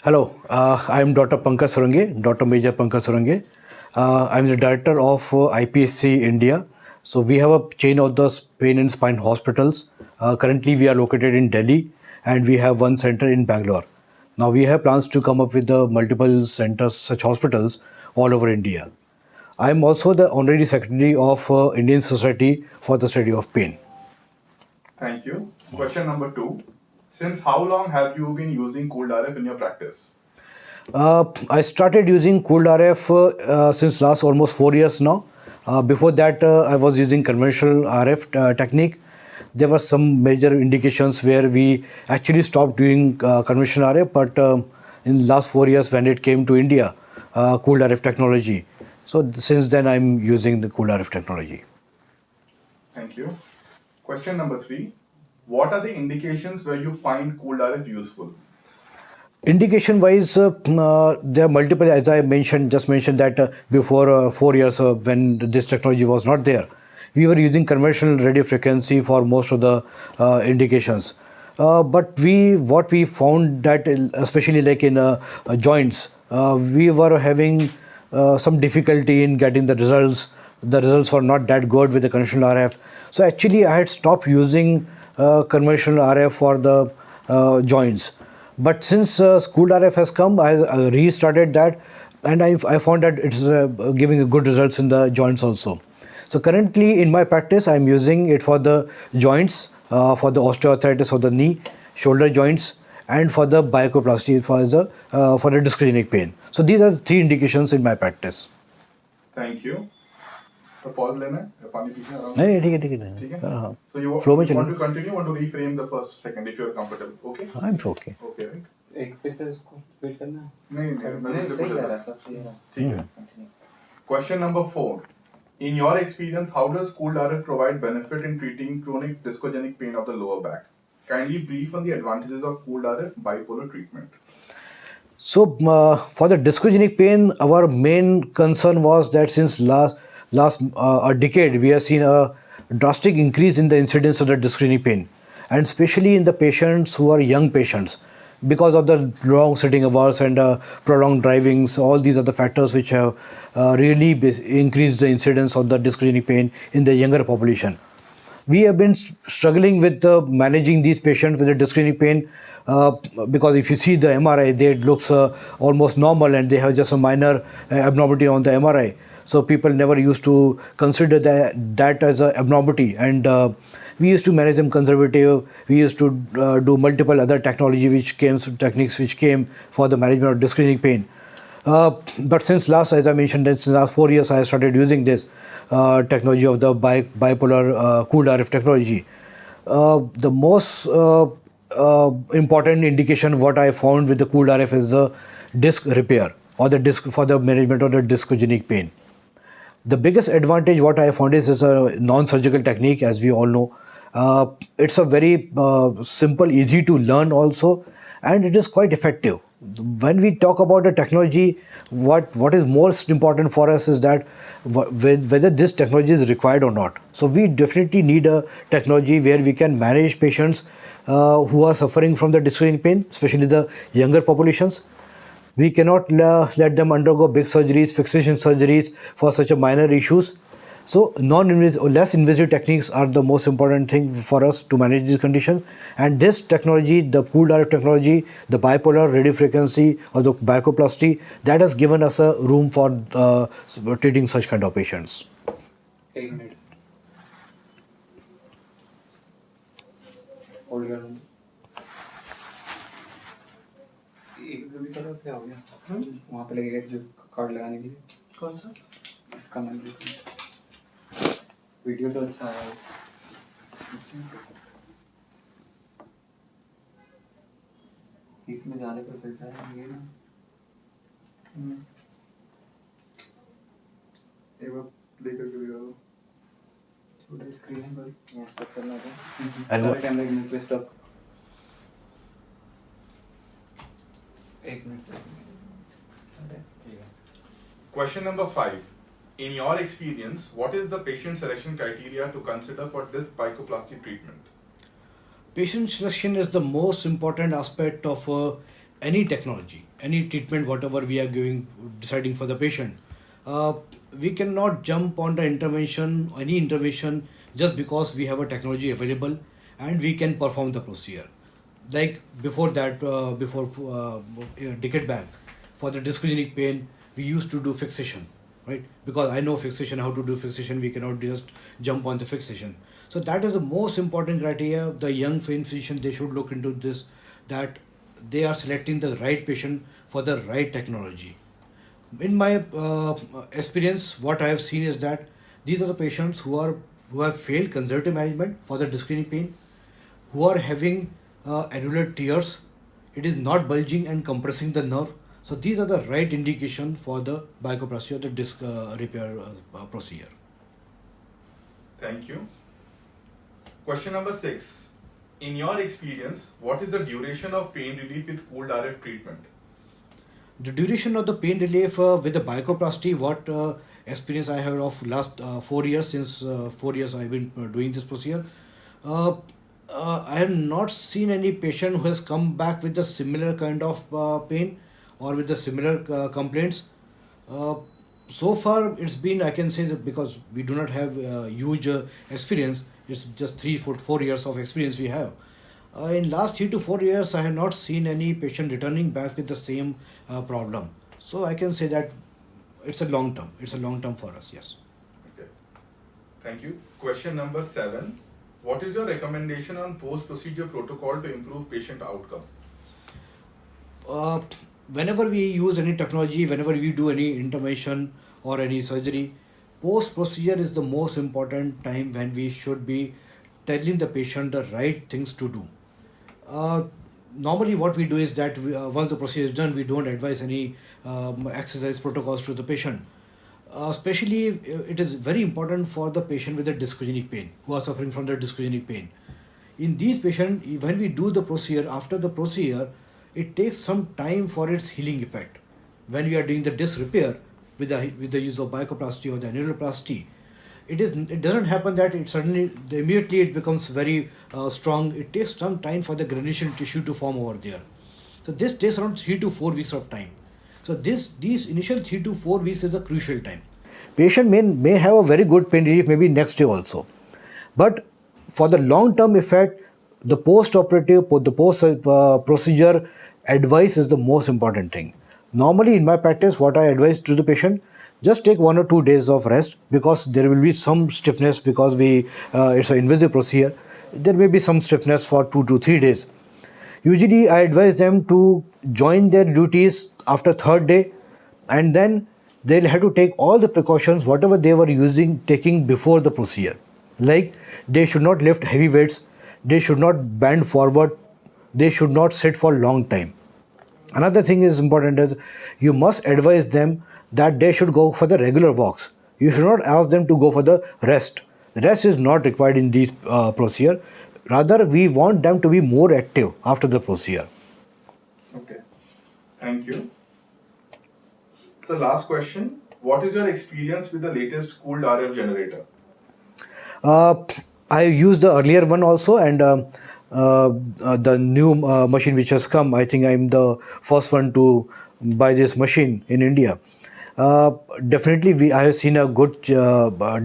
Hello, I am Dr. Pankaj Surange, Dr. Major Pankaj Surange. I am the director of IPSC India. So we have a chain of the pain and spine hospitals. Currently, we are located in Delhi, and we have one center in Bangalore. Now we have plans to come up with the multiple centers, such hospitals, all over India. I am also the honorary secretary of Indian Society for the Study of Pain. Thank you. Question number 2. Since how long have you been using cooled RF in your practice? I started using cooled RF since last almost 4 years now. Before that, I was using conventional RF technique. There were some major indications where we actually stopped doing conventional RF, but in last 4 years when it came to India, cooled RF technology. So since then, I'm using the cooled RF technology. Thank you. Question number 3. What are the indications where you find cooled RF useful? Indication wise, there are multiple, as I just mentioned that before 4 years when this technology was not there, we were using conventional radio frequency for most of the indications. But what we found that especially like in joints, we were having some difficulty in getting the results. The results were not that good with the conventional RF. So actually I had stopped using conventional RF for the joints. But since cooled RF has come, I restarted that, and I found that it's giving good results in the joints also. So currently in my practice, I'm using it for the joints, for the osteoarthritis of the knee, shoulder joints, and for the biacoplasty for the discogenic pain. So these are the 3 indications in my practice. Thank you. तो pause लेना है पानी पीना आराम नहीं ठीक है ठीक है ठीक है हाँ So you फ्लो में want to चलें. continue, want to reframe the first second if you are comfortable. Okay? I'm okay. Okay, right? एक फिर से उसको रिपीट करना है नहीं नहीं मैं सही कह रहा है सब सही है ठीक है. Question number 4. In your experience, how does cooled RF provide benefit in treating chronic discogenic pain of the lower back? Kindly brief on the advantages of cooled RF bipolar treatment. So for the discogenic pain, our main concern was that since last a decade, we have seen a drastic increase in the incidence of the discogenic pain, and especially in the patients who are young patients, because of the long sitting hours and prolonged drivings. All these are the factors which have really increased the incidence of the discogenic pain in the younger population. We have been struggling with managing these patients with the discogenic pain because if you see the MRI, it looks almost normal and they have just a minor abnormality on the MRI. So people never used to consider that as an abnormality, and we used to manage them conservative. We used to do multiple other techniques which came for the management of discogenic pain. But since as I mentioned, since last 4 years, I started using this technology of the bipolar cooled RF technology. The most important indication what I found with the cooled RF is the disc repair or the disc for the management of the discogenic pain. The biggest advantage what I found is it's a non-surgical technique, as we all know. It's a very simple, easy to learn also, and it is quite effective. When we talk about the technology, what is most important for us is that whether this technology is required or not. So we definitely need a technology where we can manage patients who are suffering from the discogenic pain, especially the younger populations. We cannot let them undergo big surgeries, fixation surgeries for such a minor issues. So non-invasive or less invasive techniques are the most important thing for us to manage this condition. And this technology, the cooled RF technology, the bipolar radio frequency or the biacoplasty, that has given us a room for treating such kind of patients. 8 minutes hold कर लो एक जो भी करो क्या हो गया वहाँ पे लगेगा जो कार्ड लगाने के लिए कौन सा इसका नाम वीडियो तो अच्छा है इसमें जाने पर फिल्टर है ये ना एक बार प्ले करके दिखा दो. छोटा स्क्रीन है पर यहाँ स्टॉप करना था And सारे कैमरे के नीचे स्टॉप 1 मिनट ठीक है. Question number 5. In your experience, what is the patient selection criteria to consider for this biacoplasty treatment? patient selection is the most important aspect of any technology, any treatment, whatever we are giving, deciding for the patient, uh, we cannot jump on the intervention, any intervention, just because we have a technology available and we can perform the procedure. Like before that, before a decade back, for the discogenic pain, we used to do fixation, right? Because I know fixation, how to do fixation, we cannot just jump on the fixation. So that is the most important criteria. The young pain physician, they should look into this, that they are selecting the right patient for the right technology. In my experience, what I have seen is that these are the patients who have failed conservative management for the discrete pain, who are having annular tears. It is not bulging and compressing the nerve. So these are the right indication for the bicuspid or the disc repair procedure. Thank you. Question number 6. In your experience, what is the duration of pain relief with cooled RF treatment? The duration of the pain relief with the bicuspid, what experience I have of last 4 years, since 4 years I've been doing this procedure, uh, I have not seen any patient who has come back with the similar kind of pain or with the similar complaints. Uh, so far, it's been, I can say that, because we do not have huge experience, it's just 4 years of experience we have. In last 3 to 4 years, I have not seen any patient returning back with the same problem. So I can say that it's a long term. It's a long term for us. Yes. Okay. Thank you. Question number 7. What is your recommendation on post-procedure protocol to improve patient outcome? Whenever we use any technology, whenever we do any intervention or any surgery, post procedure is the most important time when we should be telling the patient the right things to do. Uh, Normally, what we do is that once the procedure is done, we don't advise any exercise protocols to the patient. Especially, it is very important for the patient with the discogenic pain, who are suffering from the discogenic pain. In these patients, when we do the procedure, after the procedure, it takes some time for its healing effect. When we are doing the disc repair with the use of bicuspid or the annuloplasty, it doesn't happen that it suddenly immediately it becomes very strong. It takes some time for the granulation tissue to form over there. So this takes around 3 to 4 weeks of time. So these initial 3 to 4 weeks is a crucial time. Patient may have a very good pain relief maybe next day also, but for the long term effect, the post procedure advice is the most important thing. Normally in my practice, what I advise to the patient, just take 1 or 2 days of rest, because there will be some stiffness, because it's an invasive procedure. There may be some stiffness for 2 to 3 days. Usually I advise them to join their duties after third day, and then they'll have to take all the precautions whatever they were taking before the procedure. Like, they should not lift heavy weights, they should not bend forward, they should not sit for long time. Another thing is important is, you must advise them that they should go for the regular walks. You should not ask them to go for the rest. Rest is not required in these procedure. Rather, we want them to be more active after the procedure. Okay. Thank you. So last question. What is your experience with the latest cooled RF generator? I used the earlier one also, and the new machine which has come, I think I'm the first one to buy this machine in India. Definitely, I have seen a good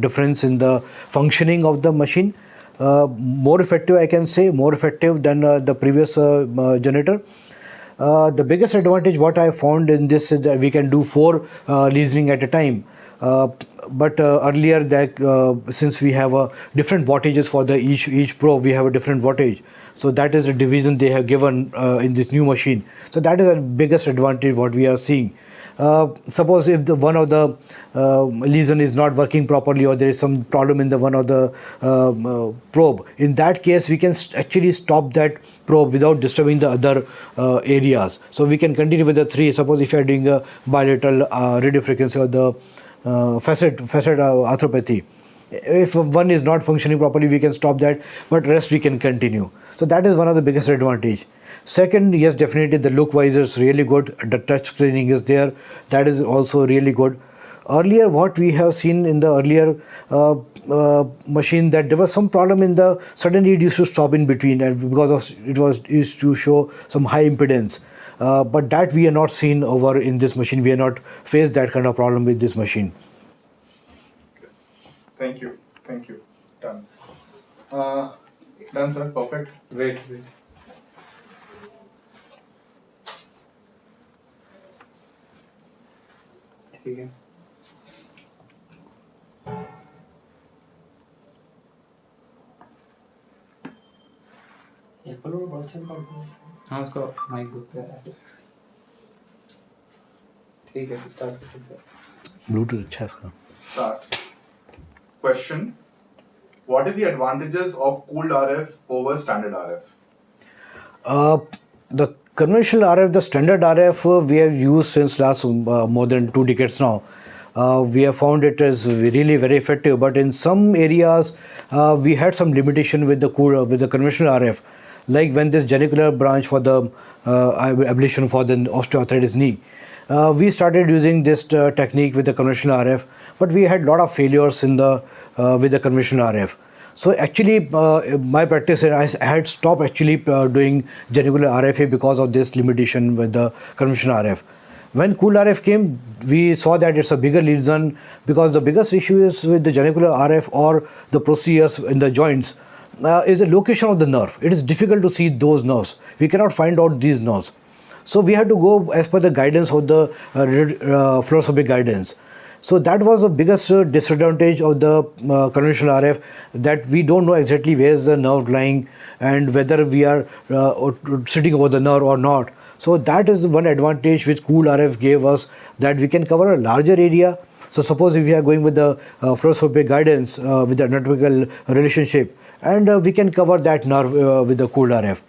difference in the functioning of the machine. More effective, I can say, more effective than the previous generator. The biggest advantage what I found in this is that we can do 4 lesioning at a time. But earlier, that since we have different wattages for the each probe, we have a different wattage. So that is the division they have given in this new machine. So that is the biggest advantage what we are seeing. Suppose if the one of the lesion is not working properly, or there is some problem in the one of the probe, in that case we can actually stop that probe without disturbing the other areas. So we can continue with the 3. Suppose if you are doing a bilateral radiofrequency or the facet arthropathy, if one is not functioning properly, we can stop that, but rest we can continue. So that is one of the biggest advantage. Second, yes, definitely the look wise is really good. The touch screening is there, that is also really good. Earlier, what we have seen in the earlier machine, that there was some problem in the, suddenly it used to stop in between, and because of it used to show some high impedance. but that we are not seen over in this machine. We are not faced that kind of problem with this machine. Thank you. Thank you. Done. Done, sir. Perfect. Wait. ठीक है. Apple और बहुत अच्छा call. हाँ उसका mic book पे है. ठीक है स्टार्ट कर सकते हैं. ब्लूटूथ अच्छा है इसका. Start. Question. What are the advantages of cooled RF over standard RF? The conventional RF, the standard RF, we have used since last more than 2 decades now. We have found it as really very effective, but in some areas we had some limitation with the conventional RF, like when this genicular branch for the ablation for the osteoarthritis knee. We started using this technique with the conventional RF, but we had a lot of failures in the with the conventional RF. So actually, my practice, I had stopped actually doing genicular RFA because of this limitation with the conventional RF. When cool RF came, we saw that it's a bigger reason, because the biggest issue is with the genicular RF or the procedures in the joints is the location of the nerve. It is difficult to see those nerves. We cannot find out these nerves. So we had to go as per the guidance of the fluoroscopic guidance. So that was the biggest disadvantage of the conventional RF, that we don't know exactly where is the nerve lying and whether we are sitting over the nerve or not. So that is one advantage which cool RF gave us, that we can cover a larger area. So suppose if we are going with the fluoroscopic guidance with the anatomical relationship, and we can cover that nerve with the cool RF.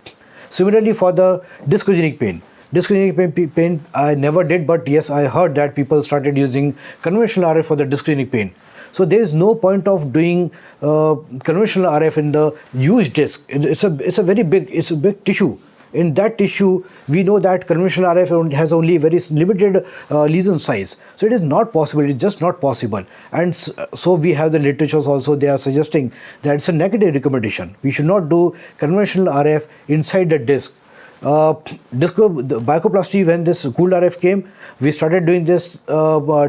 Similarly for the discogenic pain. Discogenic pain I never did, but yes, I heard that people started using conventional RF for the discogenic pain. So there is no point of doing conventional RF in the huge disc. It's a very big, it's a big tissue. In that tissue, we know that conventional RF has only very limited lesion size. So it is not possible, it's just not possible. And so we have the literatures also, they are suggesting that it's a negative recommendation. We should not do conventional RF inside the disc. Bicoplasty, when this cool RF came, we started doing this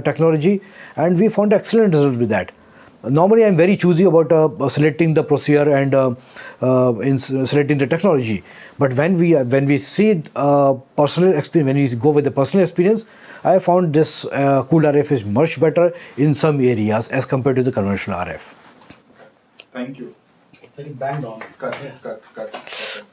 technology, and we found excellent results with that. Normally, I'm very choosy about selecting the procedure and in selecting the technology. But when we see personal experience, when we go with the personal experience, I found this cool RF is much better in some areas as compared to the conventional RF. Thank you. It's like bang on. Cut.